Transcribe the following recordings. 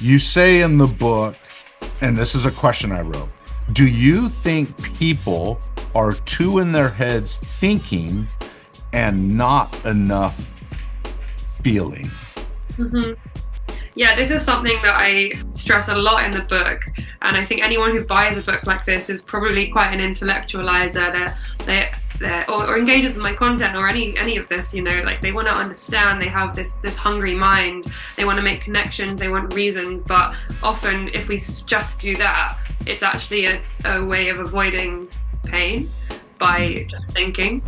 You say in the book, and this is a question I wrote, do you think people are too in their heads thinking and not enough feeling? Mm-hmm. Yeah, this is something that I stress a lot in the book, and I think anyone who buys a book like this is probably quite an intellectualizer. Or engages with my content or any of this, like they want to understand. They have this hungry mind. They want to make connections. They want reasons. But often, if we just do that, it's actually a way of avoiding pain by just thinking.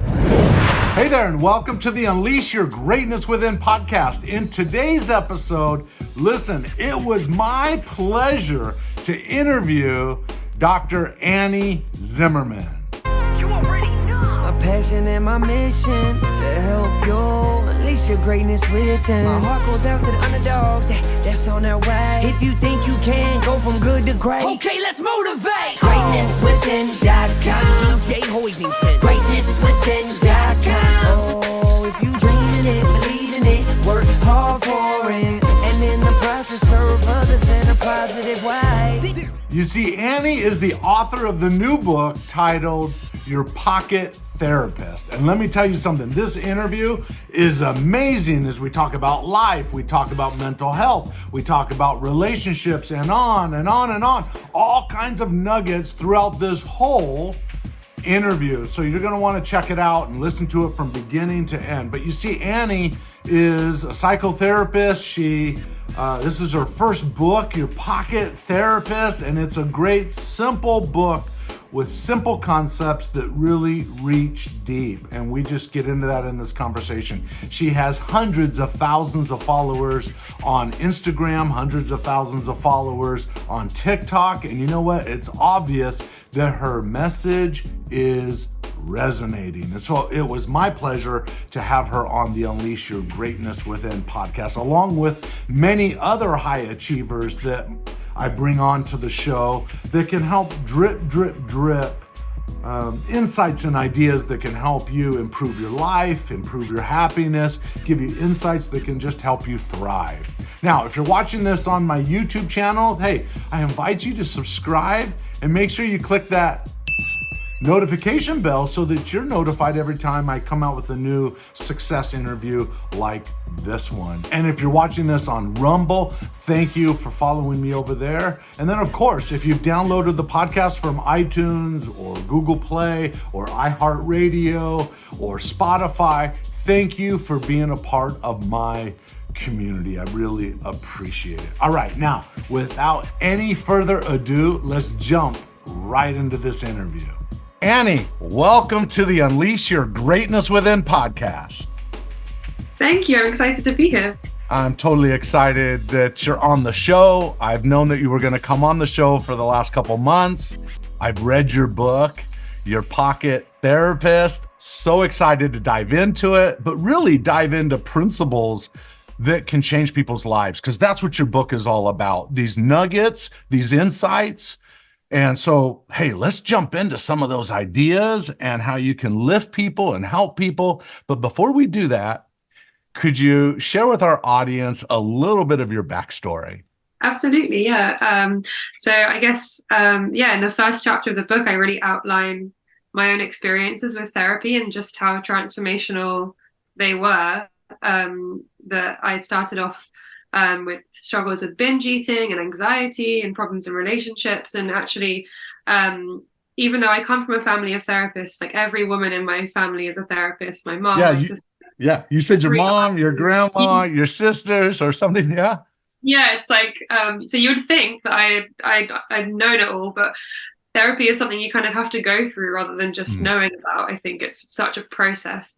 Hey there, and welcome to the Unleash Your Greatness Within podcast. In today's episode, listen, it was my pleasure to interview Dr. Annie Zimmerman. You already know. My passion and my mission to help you unleash your greatness within. My heart goes out to the underdogs that's on their way. If you think you can go from good to great, okay, let's motivate. GreatnessWithin.com. DJ Hoisington. GreatnessWithin.com. Oh, if you dreaming it, believe in it, work hard for it, and in the process serve others in a positive way. You see, Annie is the author of the new book titled Your Pocket Therapist. And let me tell you something, this interview is amazing as we talk about life, we talk about mental health, we talk about relationships, and on and on and on. All kinds of nuggets throughout this whole interview. So you're going to want to check it out and listen to it from beginning to end. But you see, Annie is a psychotherapist. This is her first book, Your Pocket Therapist, and it's a great, simple book with simple concepts that really reach deep. And we just get into that in this conversation. She has hundreds of thousands of followers on Instagram, hundreds of thousands of followers on TikTok. And you know what? It's obvious that her message is resonating. And so it was my pleasure to have her on the Unleash Your Greatness Within podcast, along with many other high achievers that I bring on to the show that can help drip insights and ideas that can help you improve your life, improve your happiness, give you insights that can just help you thrive. Now, if you're watching this on my YouTube channel, hey, I invite you to subscribe and make sure you click that notification bell so that you're notified every time I come out with a new success interview like this one. And if you're watching this on Rumble, thank you for following me over there. And then, of course, if you've downloaded the podcast from iTunes or Google Play or iHeartRadio or Spotify, thank you for being a part of my community. I really appreciate it. All right, now, without any further ado, let's jump right into this interview. Annie, welcome to the Unleash Your Greatness Within podcast. Thank you. I'm excited to be here. I'm totally excited that you're on the show. I've known that you were going to come on the show for the last couple months. I've read your book, Your Pocket Therapist. So excited to dive into it, but really dive into principles that can change people's lives, because that's what your book is all about. These nuggets, these insights. And so, hey, let's jump into some of those ideas and how you can lift people and help people. But before we do that, could you share with our audience a little bit of your backstory? Absolutely, yeah. So I guess, in the first chapter of the book, I really outline my own experiences with therapy and just how transformational they were. That I started off with struggles with binge eating and anxiety and problems in relationships. And actually, even though I come from a family of therapists, like every woman in my family is a therapist. My mom, my sister. Yeah, you said your mom, your grandma, your sisters or something, yeah? Yeah, it's like, so you would think that I'd known it all, but therapy is something you kind of have to go through rather than just knowing about. I think it's such a process.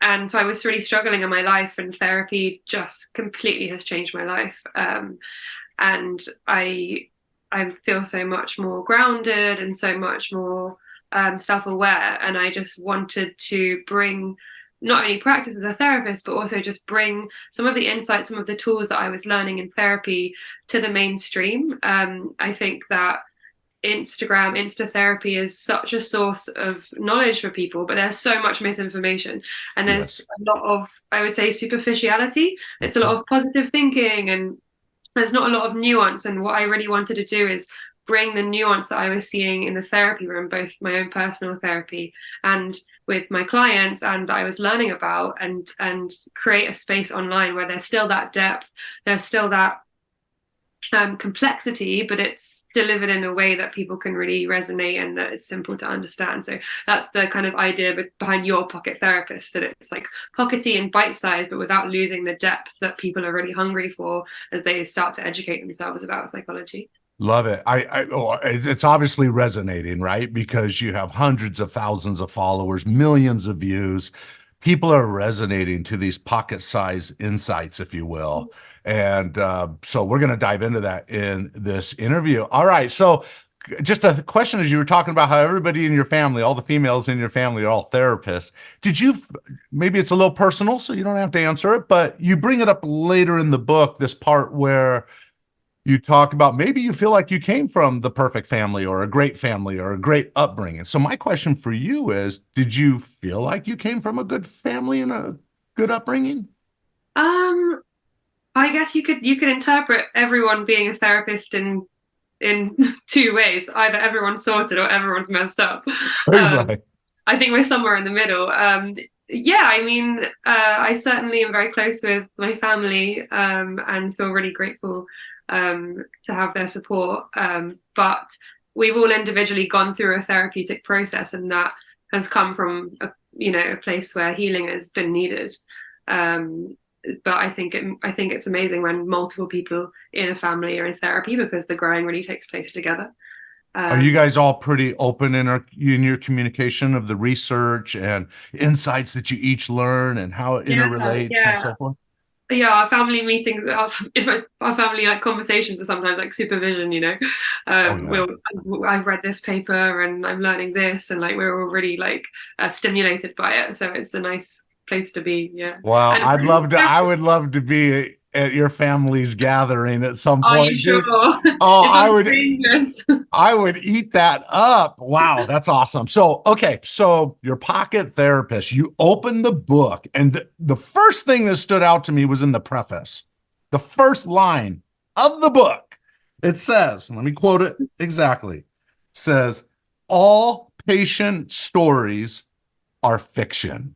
And so I was really struggling in my life, and therapy just completely has changed my life. And I feel so much more grounded and so much more self-aware. And I just wanted to bring not only practice as a therapist, but also just bring some of the insights, some of the tools that I was learning in therapy to the mainstream. I think that Insta therapy is such a source of knowledge for people, but there's so much misinformation, and there's a lot of, I would say, superficiality. It's a lot of positive thinking and there's not a lot of nuance. And what I really wanted to do is bring the nuance that I was seeing in the therapy room, both my own personal therapy and with my clients, and that I was learning about, and create a space online where there's still that depth, there's still that complexity, but it's delivered in a way that people can really resonate and that it's simple to understand. So that's the kind of idea behind Your Pocket Therapist, that it's like pockety and bite sized, but without losing the depth that people are really hungry for as they start to educate themselves about psychology. Love it. It's obviously resonating, right? Because you have hundreds of thousands of followers, millions of views. People are resonating to these pocket-sized insights, if you will. And so we're going to dive into that in this interview. All right. So just a question, as you were talking about how everybody in your family, all the females in your family are all therapists. Did you, maybe it's a little personal, so you don't have to answer it, but you bring it up later in the book, this part where you talk about maybe you feel like you came from the perfect family or a great upbringing. So my question for you is, did you feel like you came from a good family and a good upbringing? I guess you could interpret everyone being a therapist in two ways. Either everyone's sorted or everyone's messed up. Right. I think we're somewhere in the middle. Yeah, I mean, I certainly am very close with my family, and feel really grateful to have their support. But we've all individually gone through a therapeutic process, and that has come from a place where healing has been needed. But I think it's amazing when multiple people in a family are in therapy, because the growing really takes place together. Are you guys all pretty open in your communication of the research and insights that you each learn and how it interrelates and so forth? Yeah, our family meetings, our family like conversations are sometimes like supervision. I've read this paper and I'm learning this, and like we're all really like stimulated by it. So it's a nice place to be. Yeah. Well, I would love to be at your family's gathering at some point. Are you sure? I would eat that up. Wow, that's awesome. So, okay, so Your Pocket Therapist, you opened the book, and the first thing that stood out to me was in the preface. The first line of the book, it says, let me quote it exactly, it says, "All patient stories are fiction."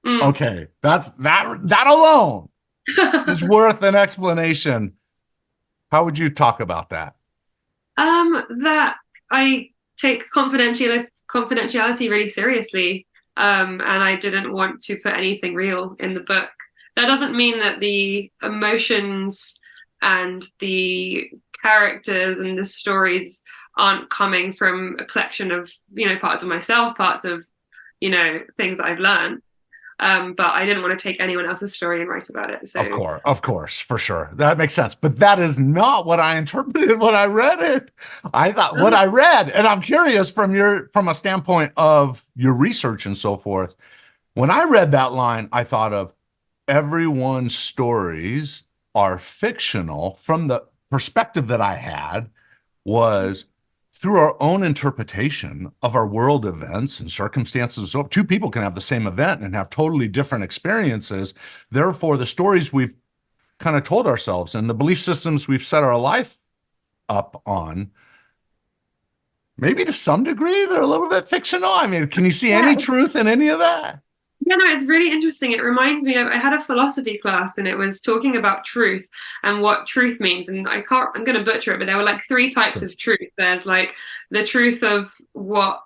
Okay, that alone is worth an explanation. How would you talk about that? That I take confidentiality really seriously, and I didn't want to put anything real in the book. That doesn't mean that the emotions and the characters and the stories aren't coming from a collection of, parts of myself, parts of, things that I've learned. But I didn't want to take anyone else's story and write about it. So of course, for sure. That makes sense. But that is not what I interpreted when I read it. I thought what I read, and I'm curious from a standpoint of your research and so forth. When I read that line, I thought of everyone's stories are fictional. From the perspective that I had was through our own interpretation of our world events and circumstances. So two people can have the same event and have totally different experiences. Therefore, the stories we've kind of told ourselves and the belief systems we've set our life up on, maybe to some degree, they're a little bit fictional. I mean, can you see any truth in any of that? Yeah, no, it's really interesting. It reminds me of, I had a philosophy class and it was talking about truth and what truth means. And I'm going to butcher it, but there were like three types of truth. There's like the truth of what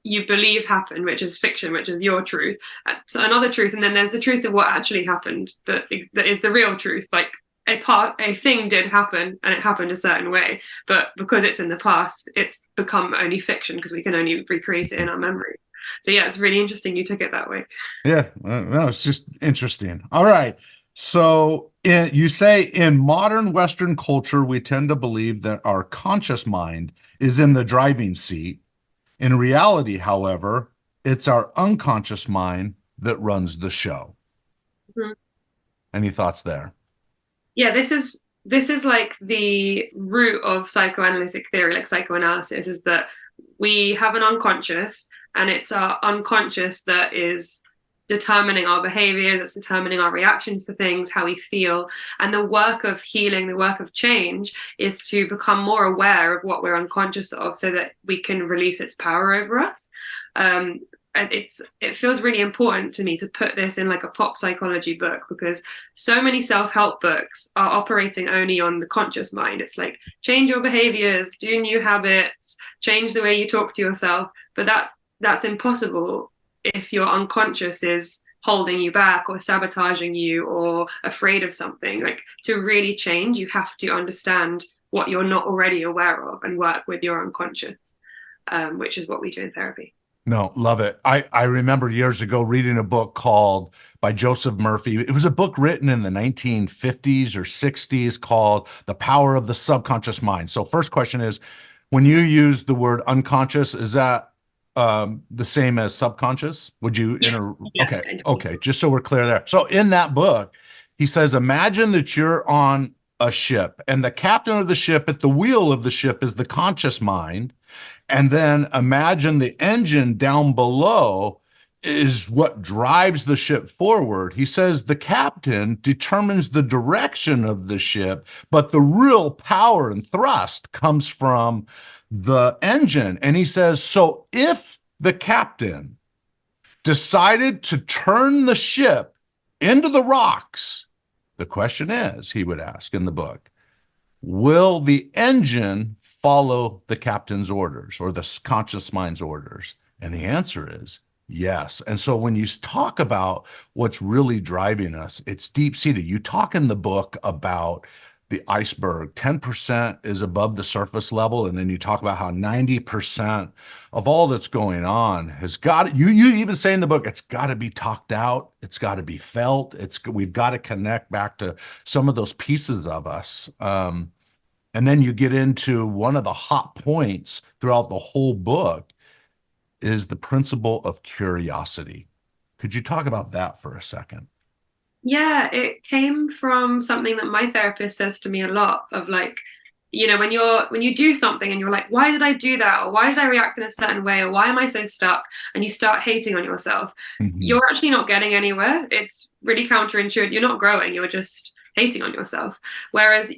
you believe happened, which is fiction, which is your truth. That's another truth. And then there's the truth of what actually happened, that is the real truth. Like a thing did happen and it happened a certain way, but because it's in the past, it's become only fiction because we can only recreate it in our memory. So yeah, it's really interesting you took it that way. Yeah, no, it's just interesting. All right. So you say in modern Western culture, we tend to believe that our conscious mind is in the driving seat. In reality, however, it's our unconscious mind that runs the show. Mm-hmm. Any thoughts there? Yeah, this is like the root of psychoanalytic theory, like psychoanalysis, is that we have an unconscious, and it's our unconscious that is determining our behaviors, it's determining our reactions to things, how we feel. And the work of healing, the work of change, is to become more aware of what we're unconscious of so that we can release its power over us. And it feels really important to me to put this in like a pop psychology book, because so many self-help books are operating only on the conscious mind. It's like, change your behaviors, do new habits, change the way you talk to yourself. But that's impossible if your unconscious is holding you back or sabotaging you or afraid of something. Like, to really change, you have to understand what you're not already aware of and work with your unconscious, which is what we do in therapy. No, love it. I remember years ago reading a book called by Joseph Murphy. It was a book written in the 1950s or 60s called The Power of the Subconscious Mind. So first question is, when you use the word unconscious, is that the same as subconscious? Would you okay, just so we're clear there. So in that book, he says, imagine that you're on a ship and the captain of the ship at the wheel of the ship is the conscious mind. And then imagine the engine down below is what drives the ship forward. He says the captain determines the direction of the ship, but the real power and thrust comes from the engine. And he says, so if the captain decided to turn the ship into the rocks, the question is, he would ask in the book, will the engine follow the captain's orders or the conscious mind's orders? And the answer is yes. And so when you talk about what's really driving us, it's deep-seated. You talk in the book about the iceberg. 10% is above the surface level, and then you talk about how 90% of all that's going on has got, you even say in the book, it's got to be talked out, it's got to be felt, we've got to connect back to some of those pieces of us. And then you get into one of the hot points throughout the whole book is the principle of curiosity. Could you talk about that for a second? Yeah, it came from something that my therapist says to me a lot, of like, you know, when you do something and you're like, why did I do that? Or why did I react in a certain way? Or why am I so stuck? And you start hating on yourself, you're actually not getting anywhere. It's really counterintuitive. You're not growing, you're just hating on yourself. Whereas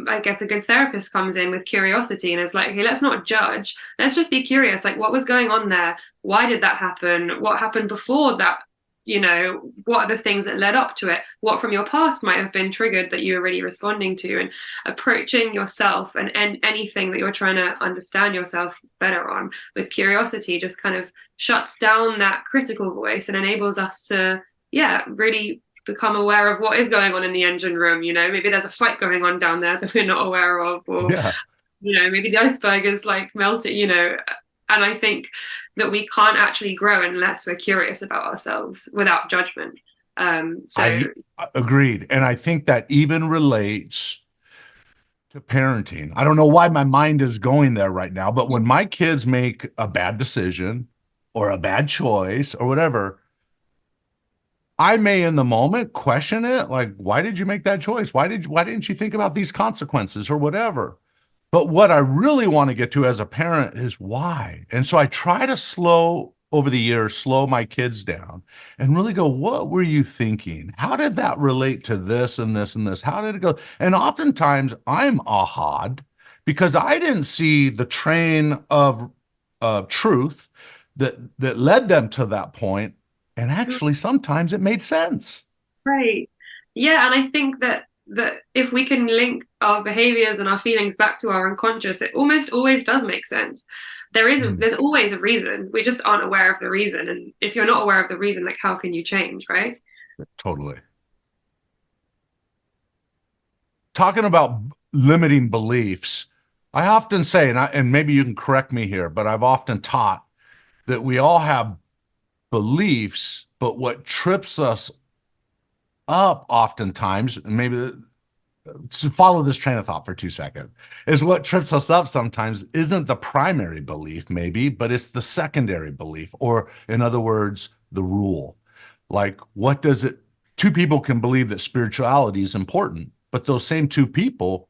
I guess a good therapist comes in with curiosity and is like, hey, let's not judge. Let's just be curious. Like, what was going on there? Why did that happen? What happened before that? You know, what are the things that led up to it? What from your past might have been triggered that you were really responding to? And approaching yourself and anything that you're trying to understand yourself better on with curiosity just kind of shuts down that critical voice and enables us to, really become aware of what is going on in the engine room. You know, maybe there's a fight going on down there that we're not aware of, or, you know, maybe the iceberg is like melting, you know. And I think that we can't actually grow unless we're curious about ourselves without judgment. I agreed. And I think that even relates to parenting. I don't know why my mind is going there right now, but when my kids make a bad decision or a bad choice or whatever, I may in the moment question it, like, why did you make that choice? Why didn't you think about these consequences or whatever? But what I really want to get to as a parent is why. And so I try to slow my kids down and really go, what were you thinking? How did that relate to this and this and this? How did it go? And oftentimes I'm aha'd because I didn't see the train of truth that led them to that point. And actually, sometimes it made sense. Right. Yeah. And I think that if we can link our behaviors and our feelings back to our unconscious, it almost always does make sense. There's always a reason. We just aren't aware of the reason. And if you're not aware of the reason, like, how can you change, right? Totally. Talking about limiting beliefs, I often say, and maybe you can correct me here, but I've often taught that we all have beliefs, but what trips us up oftentimes, and maybe to follow this train of thought for 2 seconds, is what trips us up sometimes isn't the primary belief, maybe, but it's the secondary belief, or in other words, the rule. Like, two people can believe that spirituality is important, but those same two people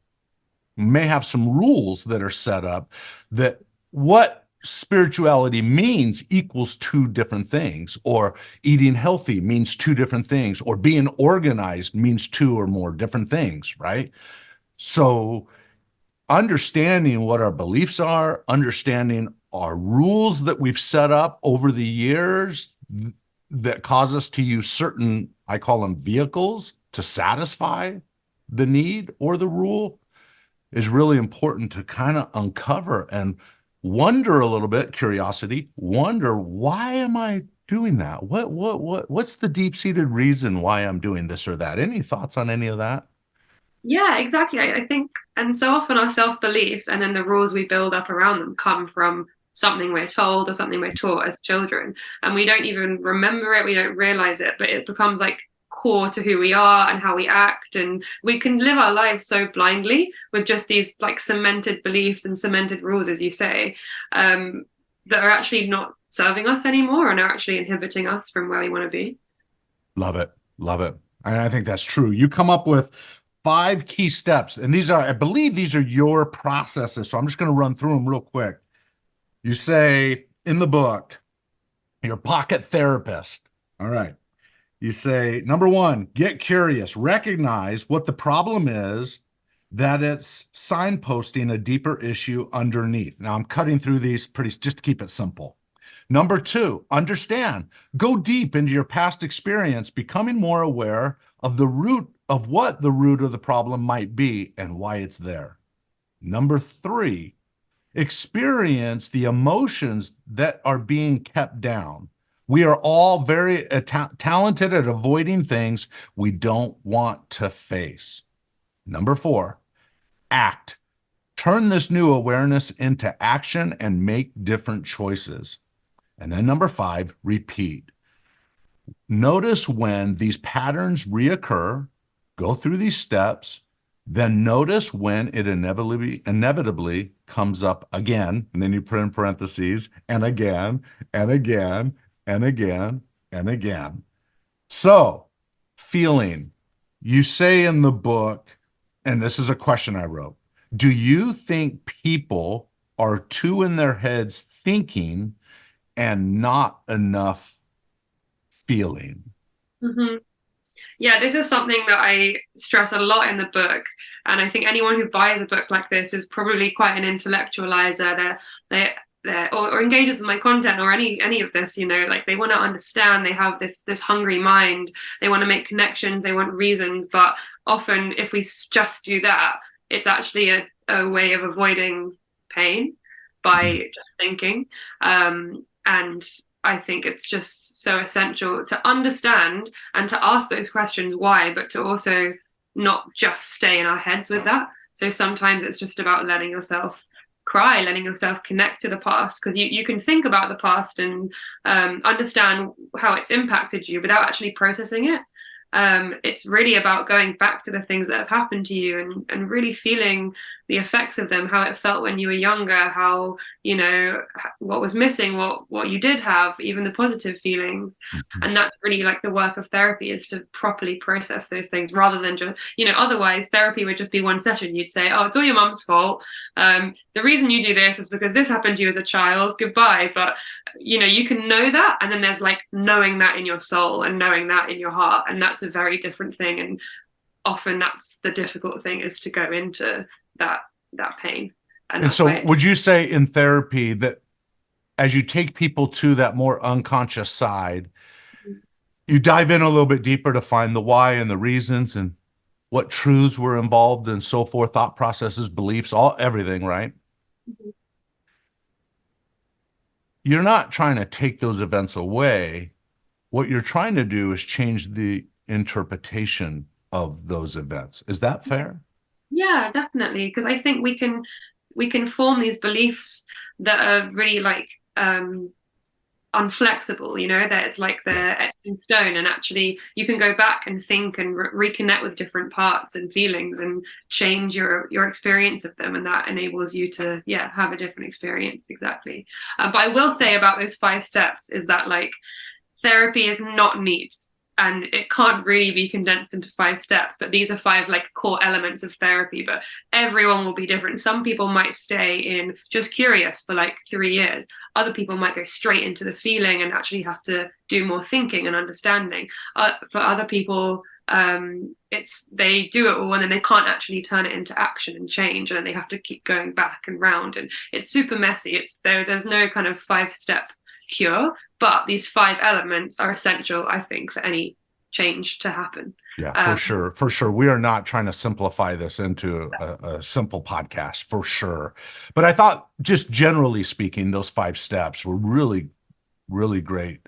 may have some rules that are set up that what spirituality means equals two different things, or eating healthy means two different things, or being organized means two or more different things, right? So understanding what our beliefs are, understanding our rules that we've set up over the years that cause us to use certain, I call them vehicles, to satisfy the need or the rule, is really important to kind of uncover and wonder a little bit, curiosity, wonder, why am I doing that? What's the deep-seated reason why I'm doing this or that? Any thoughts on any of that? Yeah, exactly. I think, and so often our self-beliefs and then the rules we build up around them come from something we're told or something we're taught as children. And we don't even remember it, we don't realize it, but it becomes like core to who we are and how we act. And we can live our lives so blindly with just these like cemented beliefs and cemented rules, as you say, that are actually not serving us anymore and are actually inhibiting us from where we want to be. Love it. Love it. And I think that's true. You come up with 5 key steps, and these are, I believe these are your processes. So I'm just going to run through them real quick. You say in the book, your pocket therapist. All right. You say, number 1, get curious, recognize what the problem is, that it's signposting a deeper issue underneath. Now I'm cutting through these just to keep it simple. Number 2, understand, go deep into your past experience, becoming more aware of the root of what the root of the problem might be and why it's there. Number 3, experience the emotions that are being kept down. We are all very talented at avoiding things we don't want to face. Number 4, act. Turn this new awareness into action and make different choices. And then number 5, repeat. Notice when these patterns reoccur, go through these steps, then notice when it inevitably comes up again, and then you put in parentheses, and again, and again, and again, and again. So, feeling. You say in the book, and this is a question I wrote, do you think people are too in their heads thinking and not enough feeling? Mm-hmm. Yeah, this is something that I stress a lot in the book. And I think anyone who buys a book like this is probably quite an intellectualizer. Or engages with my content or any of this, like they want to understand, they have this hungry mind, they want to make connections, they want reasons. But often if we just do that, it's actually a way of avoiding pain by just thinking. And I think it's just so essential to understand and to ask those questions why, but to also not just stay in our heads with that. So sometimes it's just about letting yourself cry, letting yourself connect to the past, because you can think about the past and understand how it's impacted you without actually processing it. It's really about going back to the things that have happened to you and really feeling the effects of them, how it felt when you were younger, how, what was missing, what you did have, even the positive feelings. And that's really like the work of therapy, is to properly process those things rather than just, otherwise therapy would just be one session. You'd say, oh, it's all your mum's fault. The reason you do this is because this happened to you as a child. Goodbye. But, you can know that. And then there's like knowing that in your soul and knowing that in your heart. And that's a very different thing. And often that's the difficult thing, is to go into that pain. And so would you say in therapy that as you take people to that more unconscious side, you dive in a little bit deeper to find the why and the reasons and what truths were involved and so forth, thought processes, beliefs, everything, right? Mm-hmm. You're not trying to take those events away. What you're trying to do is change the interpretation of those events. Is that fair? Yeah, definitely. Because I think we can form these beliefs that are really like unflexible, that it's like they're etched in stone, and actually you can go back and think and reconnect with different parts and feelings and change your experience of them, and that enables you to have a different experience. Exactly. But I will say about those 5 steps is that like therapy is not neat. and it can't really be condensed into 5 steps, but these are 5 like core elements of therapy. But everyone will be different. Some people might stay in just curious for like 3 years. Other people might go straight into the feeling and actually have to do more thinking and understanding. For other people, they do it all and then they can't actually turn it into action and change, and then they have to keep going back and round, and it's super messy. There's no kind of 5-step cure, but these 5 elements are essential, I think, for any change to happen. Yeah, for sure. We are not trying to simplify this into a simple podcast, for sure. But I thought, just generally speaking, those 5 steps were really, really great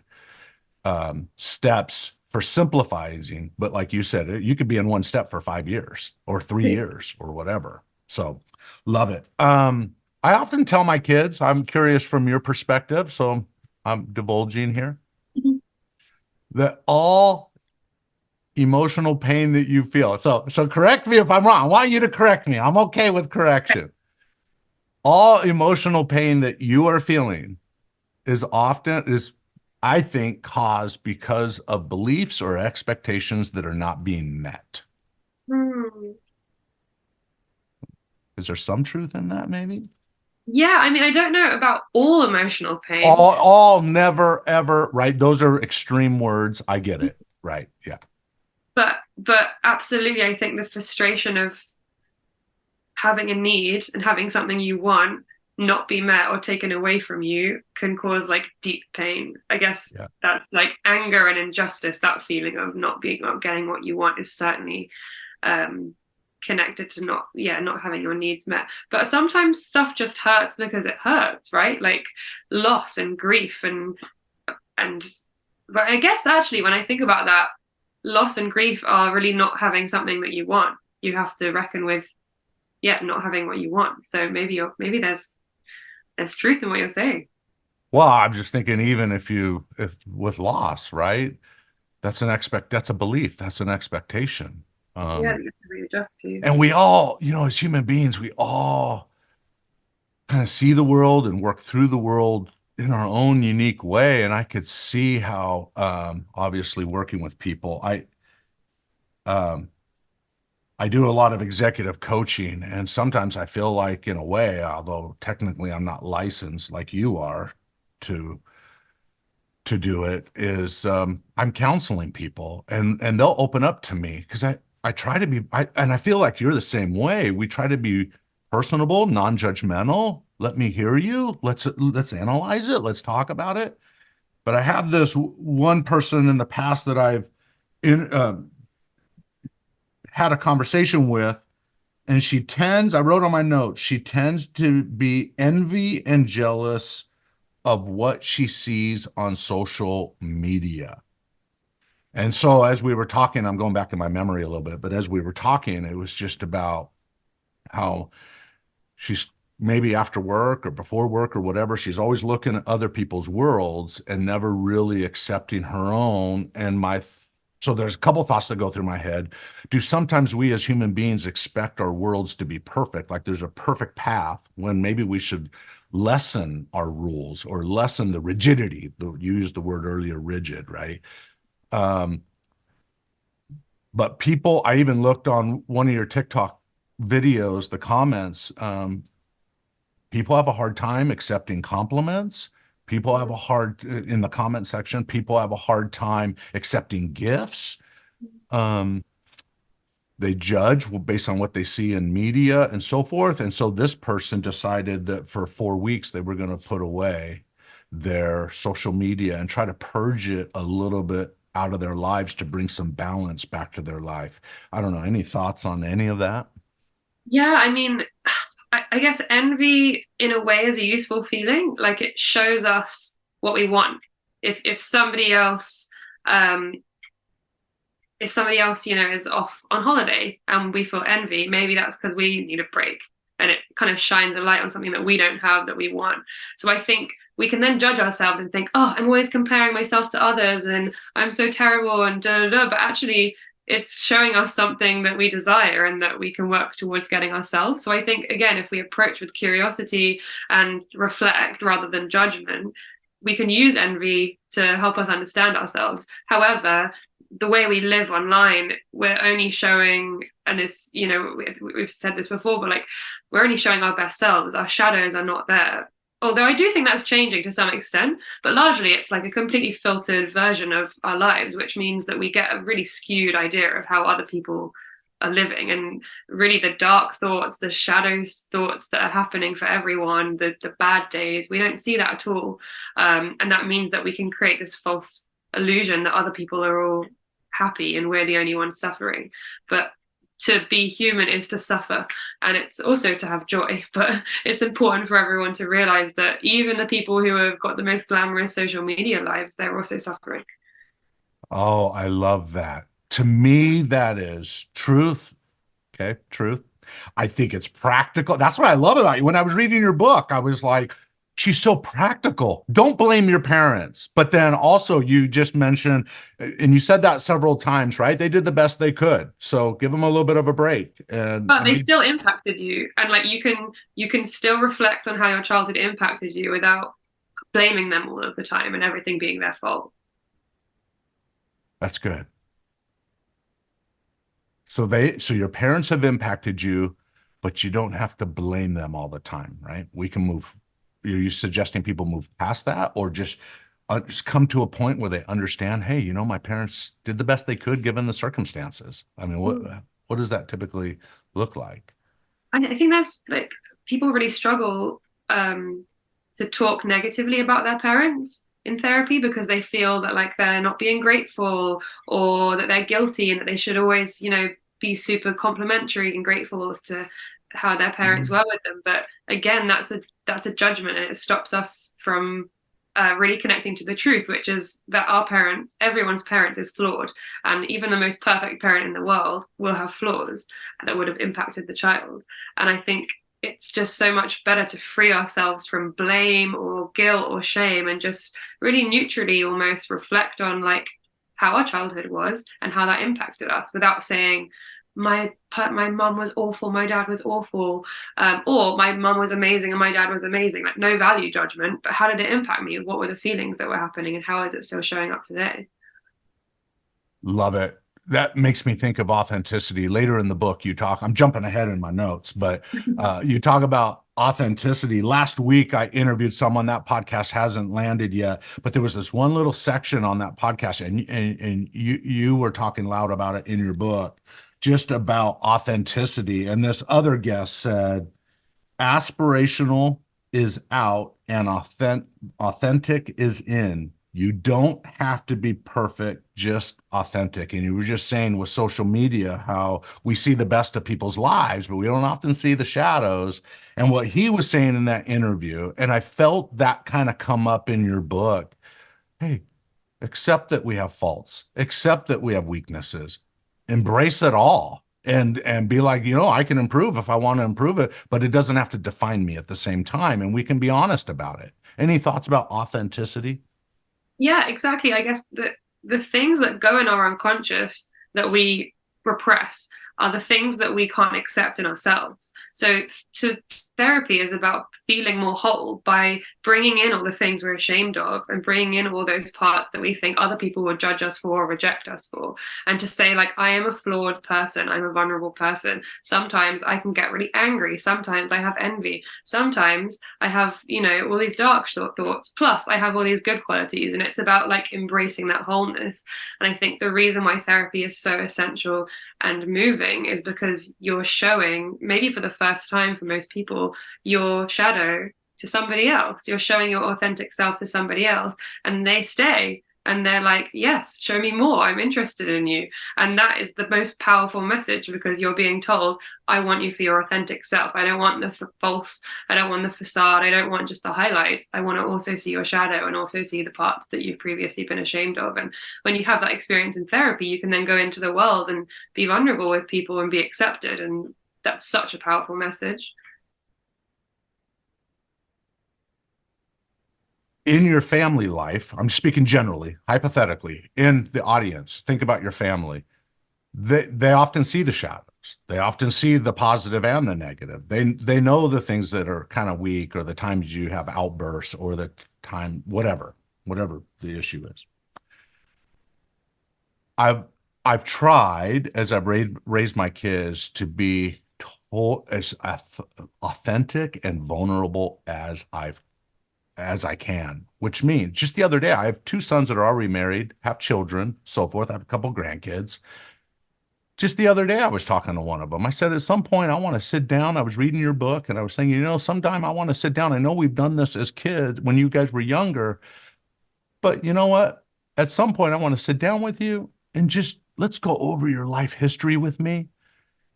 steps for simplifying. But like you said, you could be in one step for 5 years or 3 years or whatever. So love it. I often tell my kids, I'm curious from your perspective, so I'm divulging here, that all emotional pain that you feel. So correct me if I'm wrong. I want you to correct me. I'm okay with correction. All emotional pain that you are feeling is, I think, caused because of beliefs or expectations that are not being met. Is there some truth in that, maybe? Yeah, I mean, I don't know about all emotional pain. All, never, ever, right? Those are extreme words. I get it. Right. Yeah. But absolutely, I think the frustration of having a need and having something you want not be met or taken away from you can cause like deep pain. I guess that's like anger and injustice. That feeling of not getting what you want is certainly connected to not having your needs met. But sometimes stuff just hurts because it hurts, right? Like loss and grief but I guess actually when I think about that, loss and grief are really not having something that you want. You have to reckon with not having what you want. So maybe there's truth in what you're saying. Well, I'm just thinking, even if with loss, right? That's a belief. That's an expectation. You have to readjust to. And we all, as human beings, we all kind of see the world and work through the world in our own unique way. And I could see how, obviously working with people, I do a lot of executive coaching, and sometimes I feel like, in a way, although technically I'm not licensed like you are to do it, is I'm counseling people, and they'll open up to me because I try to be, and I feel like you're the same way. We try to be personable, non-judgmental. Let me hear you. Let's analyze it. Let's talk about it. But I have this one person in the past that I've had a conversation with, and I wrote on my notes, she tends to be envy and jealous of what she sees on social media. And so as we were talking, I'm going back in my memory a little bit, but as we were talking, it was just about how she's maybe after work or before work or whatever, she's always looking at other people's worlds and never really accepting her own. And so there's a couple thoughts that go through my head. Do sometimes we as human beings expect our worlds to be perfect, like there's a perfect path, when maybe we should lessen our rules or lessen the rigidity? You used the word earlier, rigid, right? But people, I even looked on one of your TikTok videos, the comments, people have a hard time accepting compliments. People have in the comment section, people have a hard time accepting gifts. They judge based on what they see in media and so forth. And so this person decided that for 4 weeks, they were going to put away their social media and try to purge it a little bit out of their lives to bring some balance back to their life. I don't know. Any thoughts on any of that? Yeah, I mean, I guess envy in a way is a useful feeling. Like it shows us what we want. If somebody else, is off on holiday and we feel envy, maybe that's because we need a break, and it kind of shines a light on something that we don't have that we want. So I think we can then judge ourselves and think, oh, I'm always comparing myself to others and I'm so terrible and da da da. But actually, it's showing us something that we desire and that we can work towards getting ourselves. So I think, again, if we approach with curiosity and reflect rather than judgment, we can use envy to help us understand ourselves. However, the way we live online, we're only showing, and it's, we've said this before, but like we're only showing our best selves. Our shadows are not there. Although I do think that's changing to some extent, but largely it's like a completely filtered version of our lives, which means that we get a really skewed idea of how other people are living, and really the dark thoughts, the shadows thoughts that are happening for everyone, the bad days, we don't see that at all. And that means that we can create this false illusion that other people are all happy and we're the only ones suffering. But to be human is to suffer, and it's also to have joy. But it's important for everyone to realize that even the people who have got the most glamorous social media lives, they're also suffering. Oh, I love that. To me, that is truth. Okay, truth. I think it's practical. That's what I love about you. When I was reading your book, I was like, she's so practical. Don't blame your parents. But then also you just mentioned, and you said that several times, right? They did the best they could. So give them a little bit of a break. But they still impacted you. And like you can still reflect on how your childhood impacted you without blaming them all of the time and everything being their fault. That's good. So your parents have impacted you, but you don't have to blame them all the time, right? We can move. Are you suggesting people move past that, or just come to a point where they understand, hey, my parents did the best they could given the circumstances? I mean, what does that typically look like? I think that's like people really struggle to talk negatively about their parents in therapy because they feel that like they're not being grateful, or that they're guilty and that they should always, be super complimentary and grateful as to how their parents were with them. But again, that's a judgment, and it stops us from really connecting to the truth, which is that our parents, everyone's parents, is flawed, and even the most perfect parent in the world will have flaws that would have impacted the child. And I think it's just so much better to free ourselves from blame or guilt or shame, and just really neutrally almost reflect on like how our childhood was and how that impacted us, without saying my mum was awful, my dad was awful, or my mum was amazing and my dad was amazing. Like no value judgment, but how did it impact me? What were the feelings that were happening, and how is it still showing up today? Love it. That makes me think of authenticity. Later in the book, I'm jumping ahead in my notes, but you talk about authenticity. Last week, I interviewed someone. That podcast hasn't landed yet, but there was this one little section on that podcast, and you were talking loud about it in your book, just about authenticity. And this other guest said, aspirational is out and authentic is in. You don't have to be perfect, just authentic. And you were just saying with social media how we see the best of people's lives, but we don't often see the shadows. And what he was saying in that interview, and I felt that kind of come up in your book, hey, accept that we have faults, accept that we have weaknesses, embrace it all. And be like, I can improve if I want to improve it, but it doesn't have to define me at the same time. And we can be honest about it. Any thoughts about authenticity? Yeah, exactly. I guess the things that go in our unconscious that we repress are the things that we can't accept in ourselves. So therapy is about feeling more whole by bringing in all the things we're ashamed of, and bringing in all those parts that we think other people would judge us for or reject us for. And to say, like, I am a flawed person, I'm a vulnerable person. Sometimes I can get really angry. Sometimes I have envy. Sometimes I have, all these dark thoughts. Plus I have all these good qualities. And it's about like embracing that wholeness. And I think the reason why therapy is so essential and moving is because you're showing, maybe for the first time for most people, your shadow to somebody else. You're showing your authentic self to somebody else, and they stay and they're like, yes, show me more, I'm interested in you. And that is the most powerful message, because you're being told, I want you for your authentic self. I don't want the false, I don't want the facade, I don't want just the highlights. I want to also see your shadow and also see the parts that you've previously been ashamed of. And when you have that experience in therapy, you can then go into the world and be vulnerable with people and be accepted. And that's such a powerful message. In your family life, I'm speaking generally, hypothetically, in the audience, think about your family. They often see the shadows. They often see the positive and the negative. They know the things that are kind of weak, or the times you have outbursts, or the time, whatever the issue is. I've I've tried as I've raised my kids to be as authentic and vulnerable as I can, which means just the other day, I have two sons that are already married, have children, so forth. I have a couple grandkids. Just the other day, I was talking to one of them. I said, at some point, I want to sit down. I was reading your book and I was saying, sometime I want to sit down. I know we've done this as kids when you guys were younger, but you know what? At some point, I want to sit down with you and just let's go over your life history with me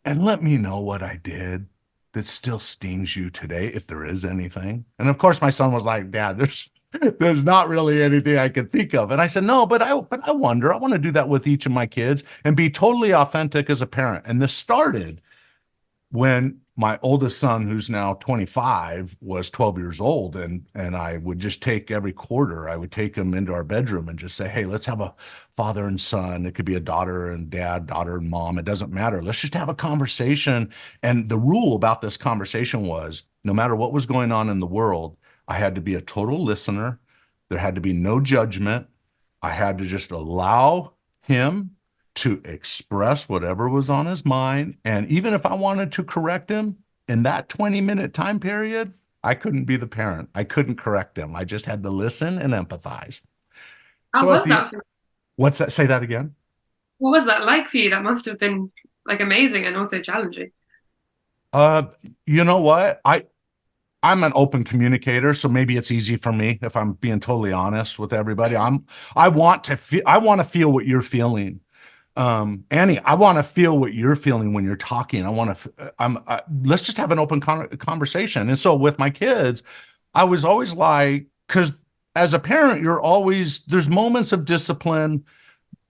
and let me know what I did that still stings you today, if there is anything. And of course, my son was like, Dad, there's not really anything I can think of. And I said, no, but I wonder, I want to do that with each of my kids and be totally authentic as a parent. And this started when my oldest son, who's now 25, was 12 years old, and I would just take every quarter, I would take him into our bedroom and just say, hey, let's have a father and son. It could be a daughter and dad, daughter and mom. It doesn't matter. Let's just have a conversation. And the rule about this conversation was no matter what was going on in the world, I had to be a total listener. There had to be no judgment. I had to just allow him to express whatever was on his mind. And even if I wanted to correct him in that 20-minute time period, I couldn't be the parent. I couldn't correct him. I just had to listen and empathize. How was that for you? What's that? Say that again. What was that like for you? That must have been like amazing and also challenging. You know what? I'm an open communicator, so maybe it's easy for me if I'm being totally honest with everybody. I want to feel what you're feeling. Annie, I want to feel what you're feeling when you're talking. Let's just have an open conversation. And so with my kids, I was always like, because as a parent, there's moments of discipline,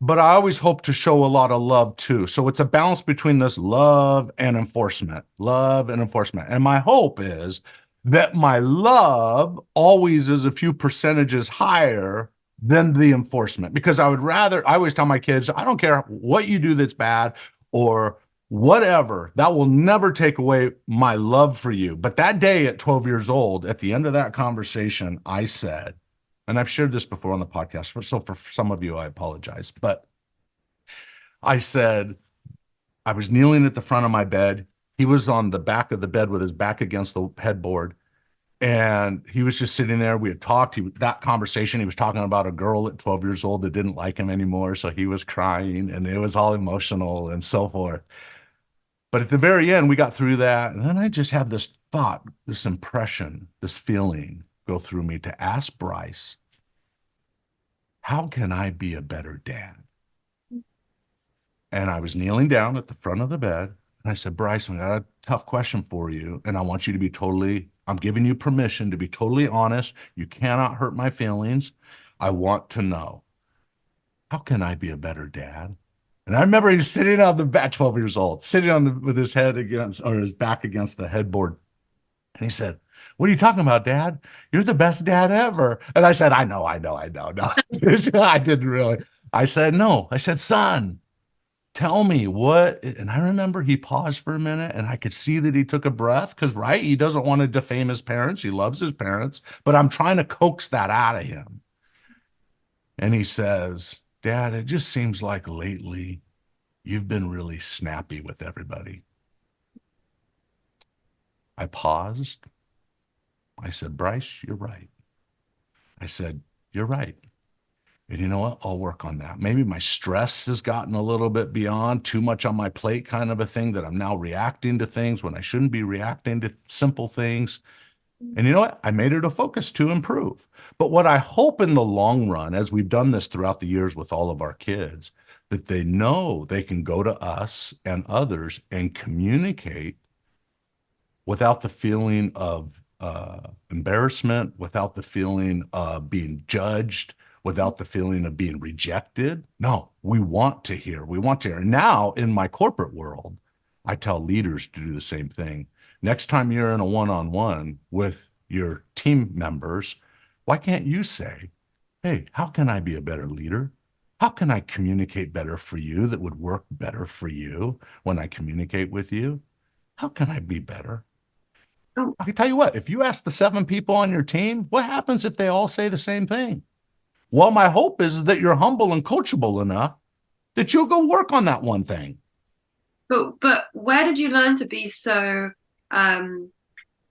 but I always hope to show a lot of love too. So it's a balance between this love and enforcement. And my hope is that my love always is a few percentages higher than the enforcement, because I always tell my kids, I don't care what you do that's bad or whatever, that will never take away my love for you. But that day at 12 years old, at the end of that conversation, I said, and I've shared this before on the podcast, so for some of you, I apologize, but I said, I was kneeling at the front of my bed. He was on the back of the bed with his back against the headboard. And he was just sitting there. We had talked. That conversation, he was talking about a girl at 12 years old that didn't like him anymore. So he was crying and it was all emotional and so forth. But at the very end, we got through that. And then I just had this thought, this impression, this feeling go through me to ask Bryce, how can I be a better dad? And I was kneeling down at the front of the bed. And I said, Bryce, I got a tough question for you. And I want you to be I'm giving you permission to be totally honest. You cannot hurt my feelings. I want to know, how can I be a better dad? And I remember he was sitting on the back, 12 years old, sitting with his his back against the headboard. And he said, what are you talking about, Dad? You're the best dad ever. And I said, I know. No, I didn't really. I said, no. I said, son, tell me what. And I remember he paused for a minute and I could see that he took a breath because, right, he doesn't want to defame his parents. He loves his parents, but I'm trying to coax that out of him. And he says, Dad, it just seems like lately you've been really snappy with everybody. I paused. I said, Bryce, you're right. I said, you're right. And you know what? I'll work on that. Maybe my stress has gotten a little bit beyond too much on my plate kind of a thing, that I'm now reacting to things when I shouldn't be reacting to simple things. And you know what? I made it a focus to improve. But what I hope in the long run, as we've done this throughout the years with all of our kids, that they know they can go to us and others and communicate without the feeling of embarrassment, without the feeling of being judged, without the feeling of being rejected. No, we want to hear. And now in my corporate world, I tell leaders to do the same thing. Next time you're in a one-on-one with your team members, why can't you say, hey, how can I be a better leader? How can I communicate better for you that would work better for you when I communicate with you? How can I be better? I can tell you what, if you ask the 7 people on your team, what happens if they all say the same thing? Well, my hope is that you're humble and coachable enough that you'll go work on that one thing. But where did you learn to be so um,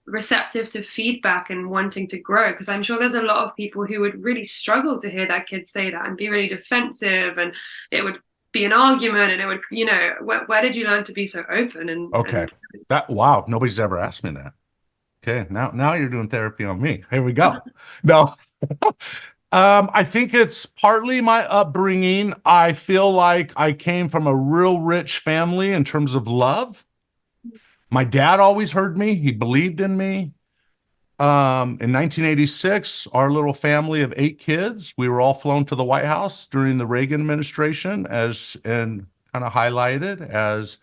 receptive to feedback and wanting to grow? Because I'm sure there's a lot of people who would really struggle to hear their kids say that and be really defensive, and it would be an argument, and it would, where did you learn to be so open Okay. Wow, nobody's ever asked me that. Okay, now you're doing therapy on me. Here we go. No. I think it's partly my upbringing. I feel like I came from a real rich family in terms of love. My dad always heard me. He believed in me. In 1986, our little family of 8 kids, we were all flown to the White House during the Reagan administration and kind of highlighted as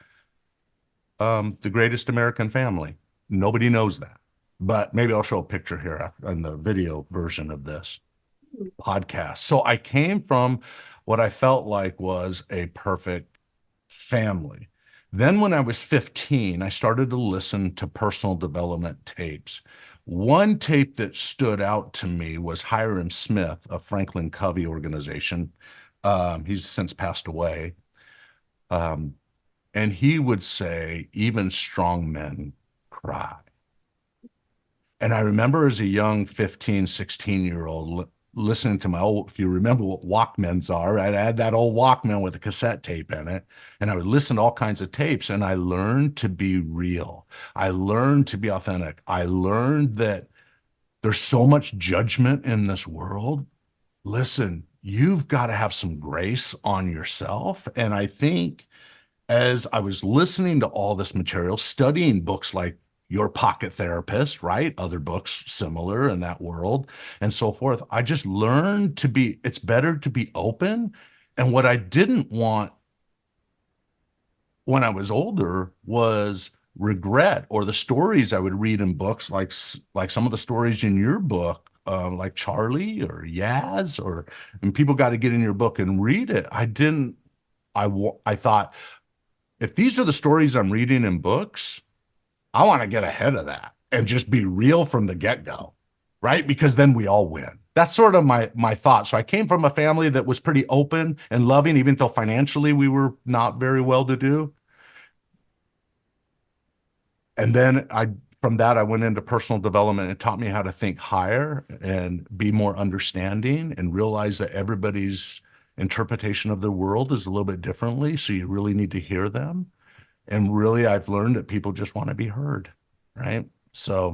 the greatest American family. Nobody knows that, but maybe I'll show a picture here in the video version of this podcast. So I came from what I felt like was a perfect family. Then when I was 15, I started to listen to personal development tapes. One tape that stood out to me was Hiram Smith of Franklin Covey organization. He's since passed away. And he would say, even strong men cry. And I remember as a young 15, 16-year-old listening to my old, if you remember what Walkmans are, right? I had that old Walkman with a cassette tape in it. And I would listen to all kinds of tapes, and I learned to be real. I learned to be authentic. I learned that there's so much judgment in this world. Listen, you've got to have some grace on yourself. And I think as I was listening to all this material, studying books like Your Pocket Therapist, right? Other books similar in that world and so forth. I just learned it's better to be open. And what I didn't want when I was older was regret, or the stories I would read in books, like some of the stories in your book, like Charlie or Yaz, and people got to get in your book and read it. I thought, if these are the stories I'm reading in books, I want to get ahead of that and just be real from the get-go, right? Because then we all win. That's sort of my thought. So I came from a family that was pretty open and loving, even though financially we were not very well to do. And then from that, I went into personal development. It taught me how to think higher and be more understanding and realize that everybody's interpretation of the world is a little bit differently. So you really need to hear them. And really, I've learned that people just want to be heard, right? So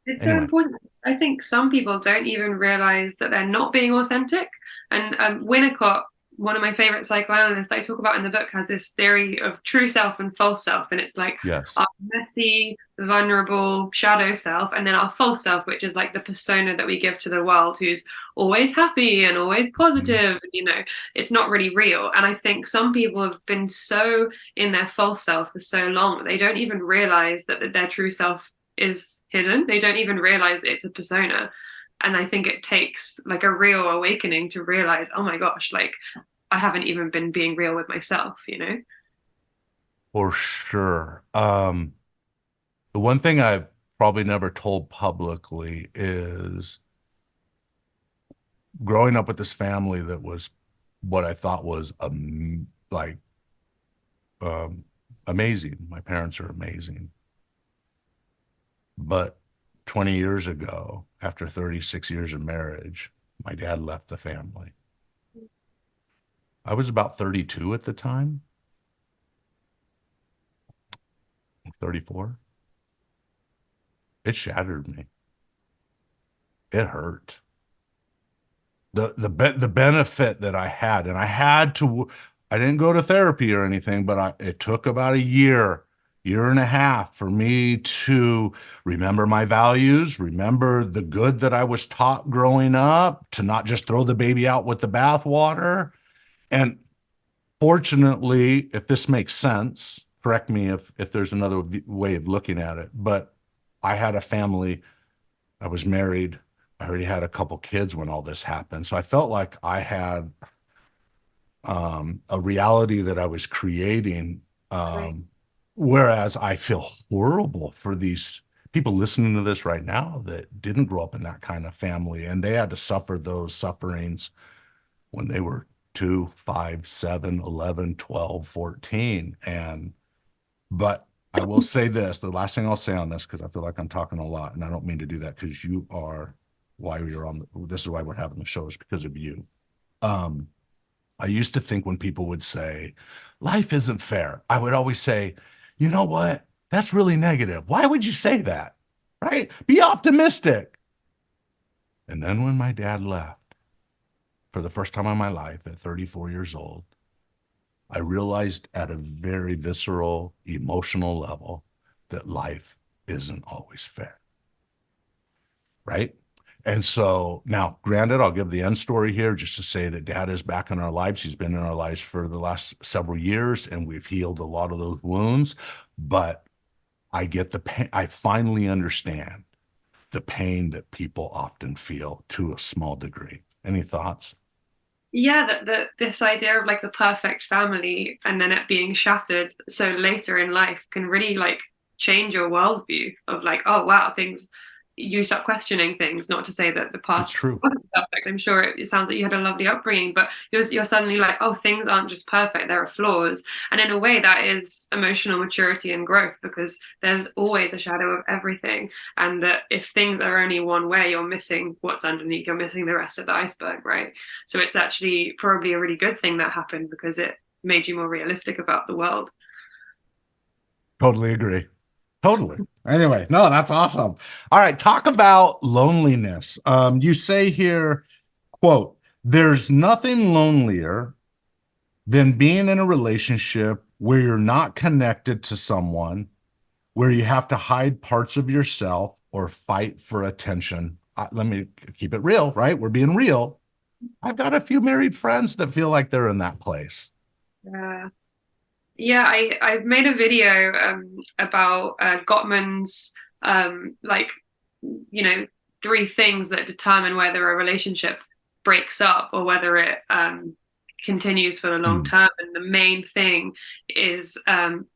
it's anyway. so important. I think some people don't even realize that they're not being authentic. And Winnicott, one of my favorite psychoanalysts that I talk about in the book, has this theory of true self and false self. And it's like Yes. our messy, vulnerable shadow self, and then our false self, which is like the persona that we give to the world, who's always happy and always positive. It's not really real. And I think some people have been so in their false self for so long that they don't even realize that their true self is hidden. They don't even realize it's a persona. And I think it takes like a real awakening to realize, oh my gosh, like I haven't even been being real with myself, For sure. The one thing I've probably never told publicly is growing up with this family that was what I thought was amazing. My parents are amazing. But 20 years ago, after 36 years of marriage, my dad left the family. I was about 32 at the time. 34. It shattered me. It hurt. The benefit that I had, and I didn't go to therapy or anything, but it took about a year and a half for me to remember my values, remember the good that I was taught growing up, to not just throw the baby out with the bathwater. And fortunately, if this makes sense, correct me if there's another way of looking at it, but I had a family. I was married. I already had a couple kids when all this happened. So I felt like I had a reality that I was creating. Whereas I feel horrible for these people listening to this right now that didn't grow up in that kind of family, and they had to suffer those sufferings when they were 2, 5, 7, 11, 12, 14. But I will say this, the last thing I'll say on this, because I feel like I'm talking a lot, and I don't mean to do that, because you are why you're on this is why we're having the show, is because of you. I used to think when people would say, life isn't fair, I would always say, you know what? That's really negative. Why would you say that? Right? Be optimistic. And then when my dad left, for the first time in my life at 34 years old, I realized at a very visceral, emotional level that life isn't always fair. Right? And so now, granted, I'll give the end story here just to say that Dad is back in our lives. He's been in our lives for the last several years, and we've healed a lot of those wounds. But I get the pain. I finally understand the pain that people often feel to a small degree. Any thoughts? Yeah, that this idea of like the perfect family and then it being shattered so later in life can really like change your worldview of like, oh wow, things you start questioning things. Not to say that the It's past true. wasn't perfect. I'm sure it sounds like you had a lovely upbringing, but you're suddenly like, oh, things aren't just perfect, there are flaws. And in a way that is emotional maturity and growth, because there's always a shadow of everything. And that if things are only one way, you're missing what's underneath, you're missing the rest of the iceberg, right? So it's actually probably a really good thing that happened because it made you more realistic about the world. Totally agree. Totally. Anyway, no, that's awesome. All right, talk about loneliness. You say here, quote, there's nothing lonelier than being in a relationship where you're not connected to someone, where you have to hide parts of yourself or fight for attention. Let me keep it real, right? We're being real. I've got a few married friends that feel like they're in that place. Yeah. Yeah, I've made a video about Gottman's like you know 3 things that determine whether a relationship breaks up or whether it continues for the long term. And the main thing is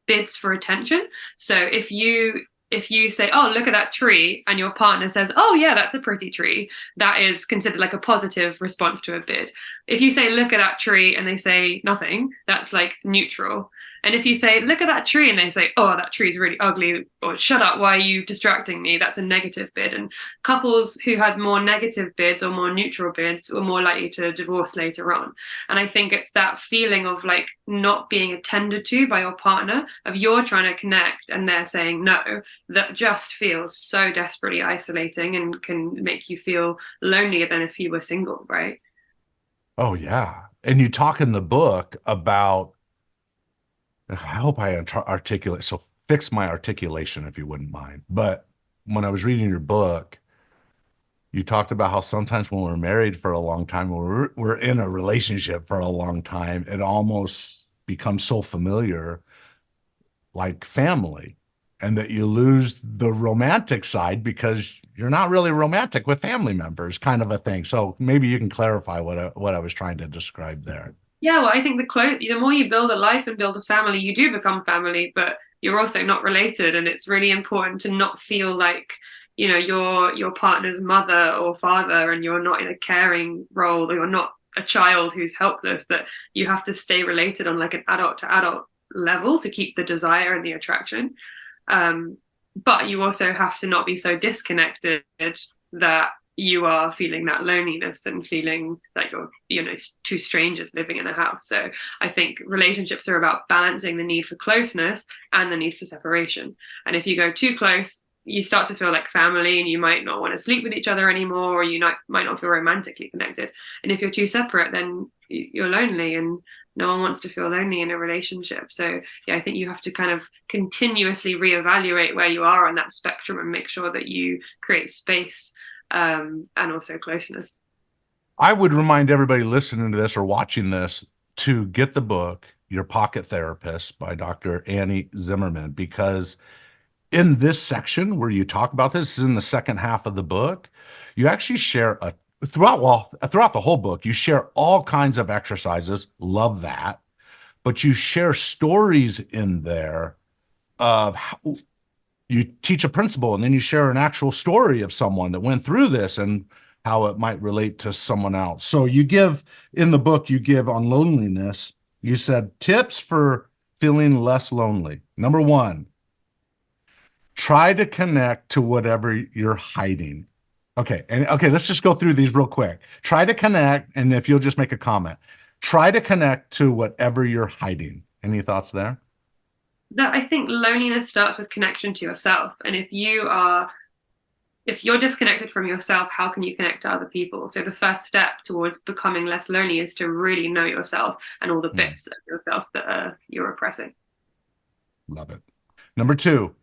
bids for attention. So if you say, oh, look at that tree, and your partner says, oh yeah, that's a pretty tree, that is considered like a positive response to a bid. If you say, look at that tree, and they say nothing, that's like neutral. And if you say, look at that tree, and they say, oh, that tree's really ugly, or shut up, why are you distracting me? That's a negative bid. And couples who had more negative bids or more neutral bids were more likely to divorce later on. And I think it's that feeling of like not being attended to by your partner, of you're trying to connect and they're saying no, that just feels so desperately isolating and can make you feel lonelier than if you were single, right? Oh, yeah. And you talk in the book about, I hope I articulate, so fix my articulation if you wouldn't mind. But when I was reading your book, you talked about how sometimes when we're married for a long time, when we're in a relationship for a long time, it almost becomes so familiar, like family, and that you lose the romantic side because you're not really romantic with family members, kind of a thing. So maybe you can clarify what I was trying to describe there. Yeah, well, I think the more you build a life and build a family, you do become family, but you're also not related. And it's really important to not feel like, your partner's mother or father, and you're not in a caring role, or you're not a child who's helpless, that you have to stay related on like an adult to adult level to keep the desire and the attraction. But you also have to not be so disconnected that you are feeling that loneliness and feeling like you're, 2 strangers living in a house. So I think relationships are about balancing the need for closeness and the need for separation. And if you go too close, you start to feel like family, and you might not want to sleep with each other anymore, or you might not feel romantically connected. And if you're too separate, then you're lonely, and no one wants to feel lonely in a relationship. So yeah, I think you have to kind of continuously reevaluate where you are on that spectrum and make sure that you create space and also closeness. I would remind everybody listening to this or watching this to get the book, Your Pocket Therapist by Dr. Annie Zimmerman, because in this section where you talk about this is in the second half of the book, you actually share throughout the whole book, you share all kinds of exercises. Love that. But you share stories in there of how you teach a principle, and then you share an actual story of someone that went through this and how it might relate to someone else. So you give in the book, you give on loneliness, you said tips for feeling less lonely. Number one, try to connect to whatever you're hiding. Okay. And okay, let's just go through these real quick. Try to connect. And if you'll just make a comment, try to connect to whatever you're hiding. Any thoughts there? That I think loneliness starts with connection to yourself. And if you're disconnected from yourself, how can you connect to other people? So the first step towards becoming less lonely is to really know yourself and all the bits of yourself that you're repressing. Love it. Number two,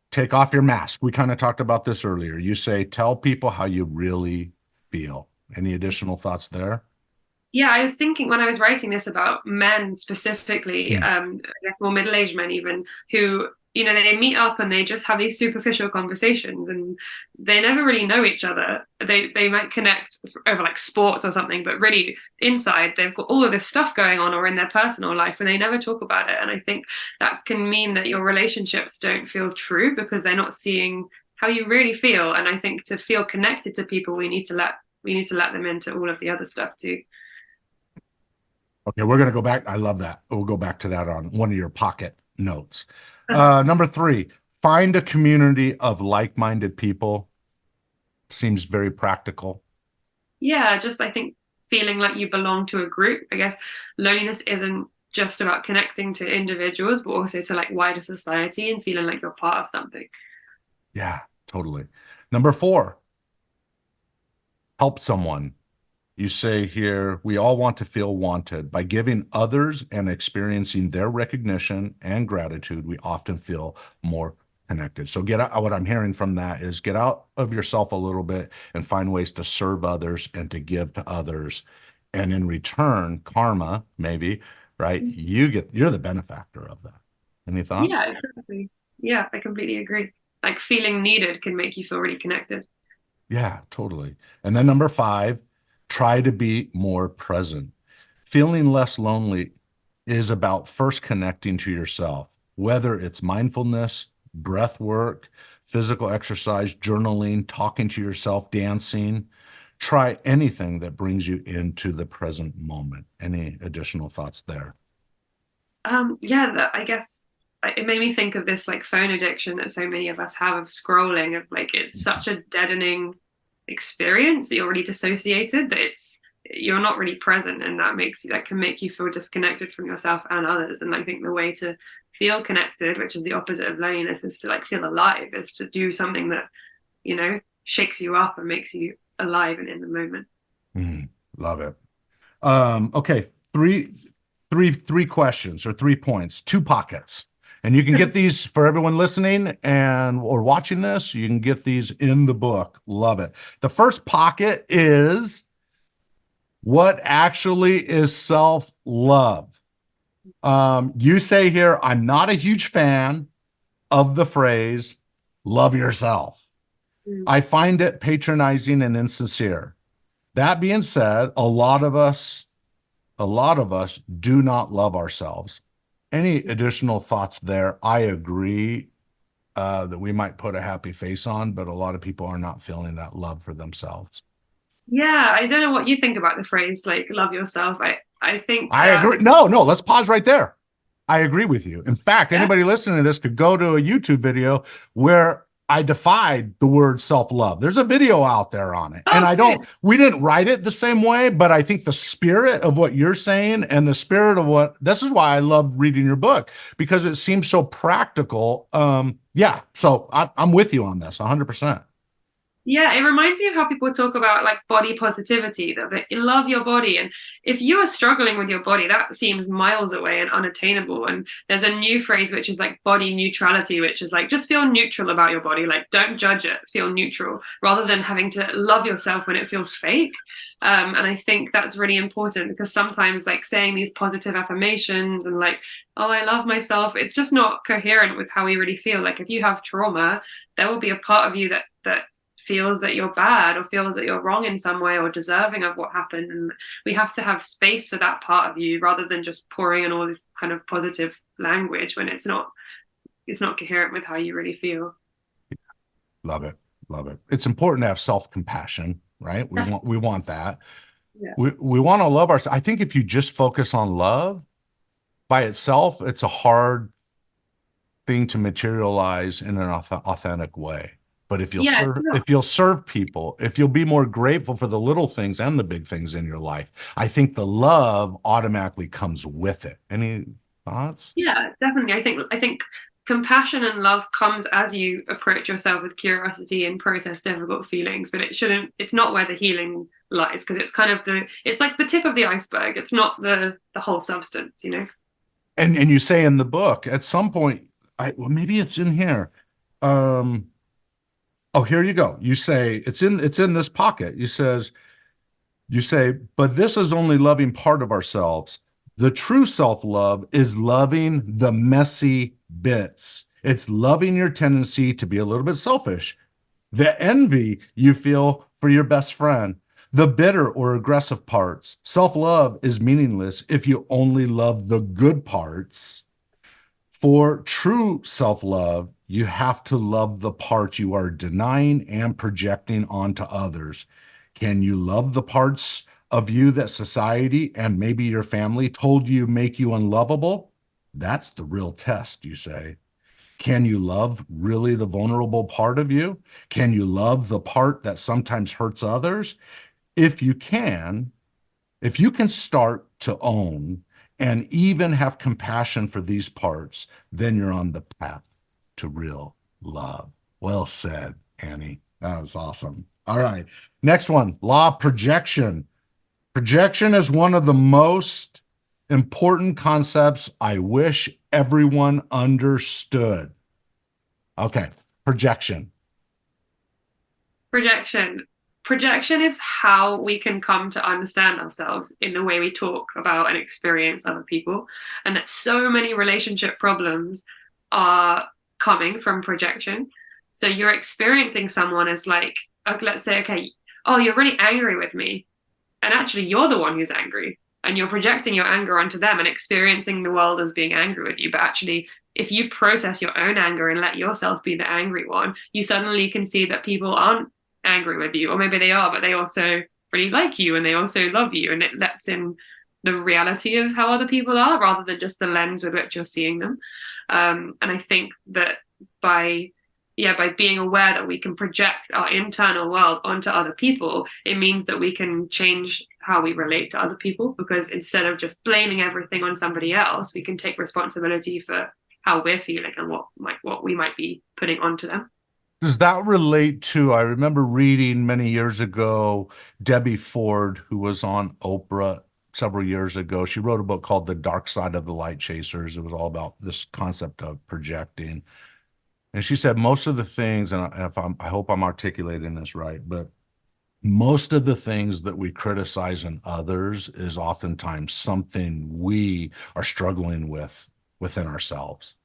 take off your mask. We kind of talked about this earlier. You say, tell people how you really feel. Any additional thoughts there? Yeah, I was thinking when I was writing this about men specifically, I guess more middle-aged men even, who, they meet up and they just have these superficial conversations and they never really know each other. They might connect over like sports or something, but really inside they've got all of this stuff going on or in their personal life and they never talk about it. And I think that can mean that your relationships don't feel true because they're not seeing how you really feel. And I think to feel connected to people, we need to let them into all of the other stuff too. Okay, we're going to go back. I love that. We'll go back to that on one of your pocket notes. Number three, find a community of like-minded people. Seems very practical. Yeah, just I think feeling like you belong to a group. I guess loneliness isn't just about connecting to individuals, but also to like wider society and feeling like you're part of something. Yeah, totally. Number four, help someone. You say here, we all want to feel wanted. By giving others and experiencing their recognition and gratitude, we often feel more connected. So get out, what I'm hearing from that is get out of yourself a little bit and find ways to serve others and to give to others. And in return, karma, maybe, right? You're the benefactor of that. Any thoughts? Yeah, exactly. Yeah, I completely agree. Like feeling needed can make you feel really connected. Yeah, totally. And then number five, try to be more present. Feeling less lonely is about first connecting to yourself, whether it's mindfulness, breath work, physical exercise, journaling, talking to yourself, dancing. Try anything that brings you into the present moment. Any additional thoughts there? I guess it made me think of this like phone addiction that so many of us have of scrolling, of like it's such a deadening experience that you're already dissociated that you're not really present, and that can make you feel disconnected from yourself and others. And I think the way to feel connected, which is the opposite of loneliness, is to like feel alive, is to do something that shakes you up and makes you alive and in the moment. Love it. Okay, three questions or 3 points, 2 pockets. And you can get these for everyone listening or watching this. You can get these in the book. Love it. The first pocket is what actually is self-love. You say here, I'm not a huge fan of the phrase, love yourself. I find it patronizing and insincere. That being said, a lot of us do not love ourselves. Any additional thoughts there? I agree that we might put a happy face on, but a lot of people are not feeling that love for themselves. Yeah, I don't know what you think about the phrase like love yourself. I think I agree. No, let's pause right there. I agree with you. In fact, anybody listening to this could go to a YouTube video where I defied the word self-love. There's a video out there on it. And we didn't write it the same way, but I think the spirit of what you're saying and the spirit of this is why I love reading your book, because it seems so practical. So I'm with you on this 100%. Yeah, it reminds me of how people talk about like body positivity, that they love your body. And if you are struggling with your body, that seems miles away and unattainable. And there's a new phrase, which is like body neutrality, which is like, just feel neutral about your body. Like, don't judge it, feel neutral, rather than having to love yourself when it feels fake. And I think that's really important, because sometimes like saying these positive affirmations and like, oh, I love myself, it's just not coherent with how we really feel. Like if you have trauma, there will be a part of you that feels that you're bad or feels that you're wrong in some way or deserving of what happened. And we have to have space for that part of you, rather than just pouring in all this kind of positive language when it's not coherent with how you really feel. Love it. Love it. It's important to have self-compassion, right? We want that. Yeah. We want to love ourselves. I think if you just focus on love by itself, it's a hard thing to materialize in an authentic way. But if Yeah, you'll serve people, if you'll be more grateful for the little things and the big things in your life, I think the love automatically comes with it. Any thoughts? yeah, definitely. I think compassion and love comes as you approach yourself with curiosity and process difficult feelings, but it's not where the healing lies, because it's like the tip of the iceberg. It's not the whole substance, you know? And you say in the book at some point, well, maybe it's in here. Oh, here you go. You say it's in this pocket. You say, but this is only loving part of ourselves. The true self-love is loving the messy bits. It's loving your tendency to be a little bit selfish, the envy you feel for your best friend, the bitter or aggressive parts. Self-love is meaningless if you only love the good parts. For true self-love, you have to love the parts you are denying and projecting onto others. Can you love the parts of you that society and maybe your family told you make you unlovable? That's the real test, you say. Can you love really the vulnerable part of you? Can you love the part that sometimes hurts others? If you can start to own and even have compassion for these parts, then you're on the path to real love. Well said, Annie. That was awesome. All right. Next one, law of projection. Projection is one of the most important concepts I wish everyone understood. Okay, projection. Projection is how we can come to understand ourselves in the way we talk about and experience other people. And that so many relationship problems are coming from projection. So you're experiencing someone as like, okay, let's say, okay, oh, you're really angry with me. And actually, you're the one who's angry. And you're projecting your anger onto them and experiencing the world as being angry with you. But actually, if you process your own anger and let yourself be the angry one, you suddenly can see that people aren't angry with you, or maybe they are, but they also really like you and they also love you, and it lets in the reality of how other people are rather than just the lens with which you're seeing them. And I think that by being aware that we can project our internal world onto other people, it means that we can change how we relate to other people, because instead of just blaming everything on somebody else, we can take responsibility for how we're feeling and what we might be putting onto them. Does that relate to, I remember reading many years ago, Debbie Ford, who was on Oprah several years ago. She wrote a book called The Dark Side of the Light Chasers. It was all about this concept of projecting. And she said most of the things, and I hope I'm articulating this right, but most of the things that we criticize in others is oftentimes something we are struggling with within ourselves.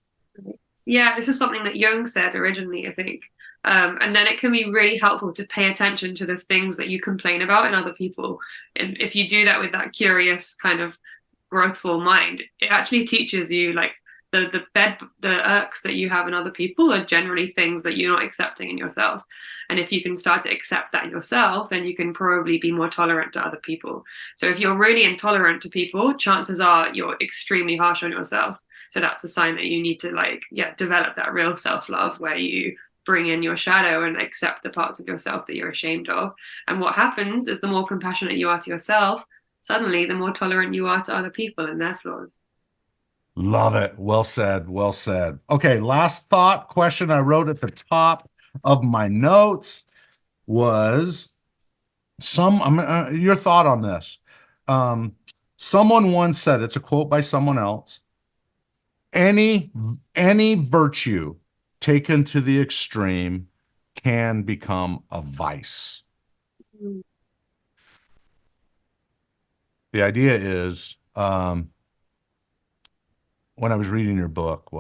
Yeah, this is something that Jung said originally, I think. And then it can be really helpful to pay attention to the things that you complain about in other people. And if you do that with that curious kind of growthful mind, it actually teaches you like the irks that you have in other people are generally things that you're not accepting in yourself. And if you can start to accept that yourself, then you can probably be more tolerant to other people. So if you're really intolerant to people, chances are you're extremely harsh on yourself. So that's a sign that you need to develop that real self-love where you bring in your shadow and accept the parts of yourself that you're ashamed of. And what happens is the more compassionate you are to yourself, suddenly the more tolerant you are to other people and their flaws. Love it. Well said. Well said. Okay, last thought question I wrote at the top of my notes was your thought on this. Someone once said, it's a quote by someone else, any virtue taken to the extreme can become a vice. Mm. The idea is, when I was reading your book,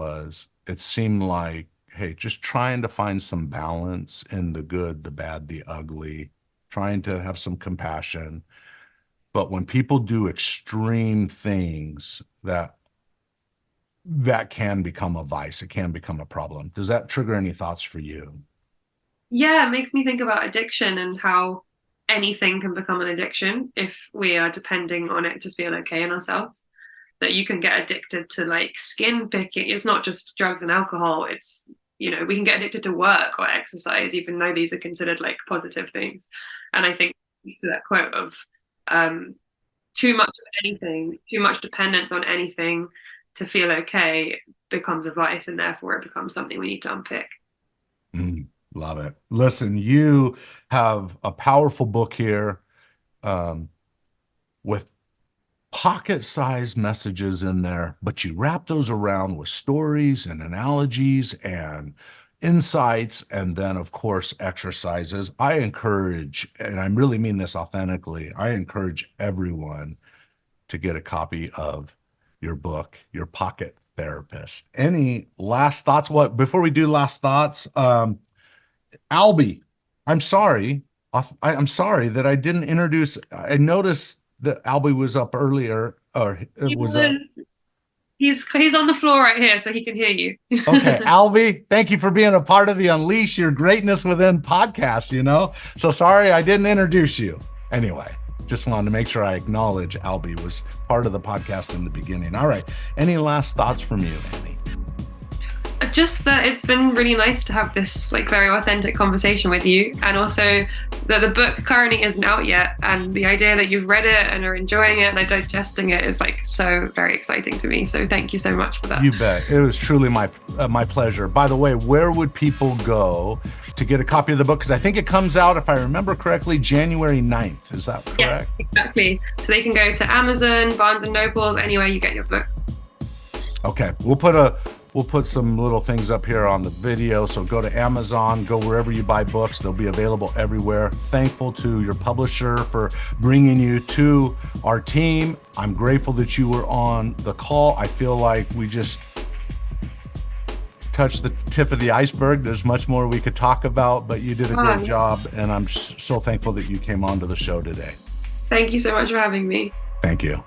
it seemed like, hey, just trying to find some balance in the good, the bad, the ugly, trying to have some compassion. But when people do extreme things, that can become a vice. It can become a problem. Does that trigger any thoughts for you? Yeah, it makes me think about addiction and how anything can become an addiction if we are depending on it to feel okay in ourselves. That you can get addicted to like skin picking. It's not just drugs and alcohol. It's, we can get addicted to work or exercise, even though these are considered like positive things. And I think to that quote of too much of anything, too much dependence on anything to feel okay becomes a vice, and therefore it becomes something we need to unpick. Love it. Listen, you have a powerful book here with pocket-sized messages in there, but you wrap those around with stories and analogies and insights, and then, of course, exercises. I encourage, and I really mean this authentically, I encourage everyone to get a copy of your book, Your Pocket Therapist. Any last thoughts? Before we do last thoughts, Albie, I'm sorry. I'm sorry that I didn't introduce. I noticed that Albie was up earlier, or it was up. He's on the floor right here, so he can hear you. Okay, Albie, thank you for being a part of the Unleash Your Greatness Within podcast. So sorry I didn't introduce you. Anyway, just wanted to make sure I acknowledge Albie was part of the podcast in the beginning. All right. Any last thoughts from you, Annie? Just that it's been really nice to have this like very authentic conversation with you, and also that the book currently isn't out yet, and the idea that you've read it and are enjoying it and are digesting it is like so very exciting to me. So thank you so much for that. You bet. It was truly my pleasure. By the way, where would people go to get a copy of the book? Because I think it comes out, if I remember correctly, January 9th. Is that correct? Yes, exactly. So they can go to Amazon, Barnes and Nobles, anywhere you get your books. Okay, we'll put some little things up here on the video. So go to Amazon, go wherever you buy books. They'll be available everywhere. Thankful to your publisher for bringing you to our team. I'm grateful that you were on the call. I feel like we just touched the tip of the iceberg. There's much more we could talk about, but you did a great job. And I'm so thankful that you came on to the show today. Thank you so much for having me. Thank you.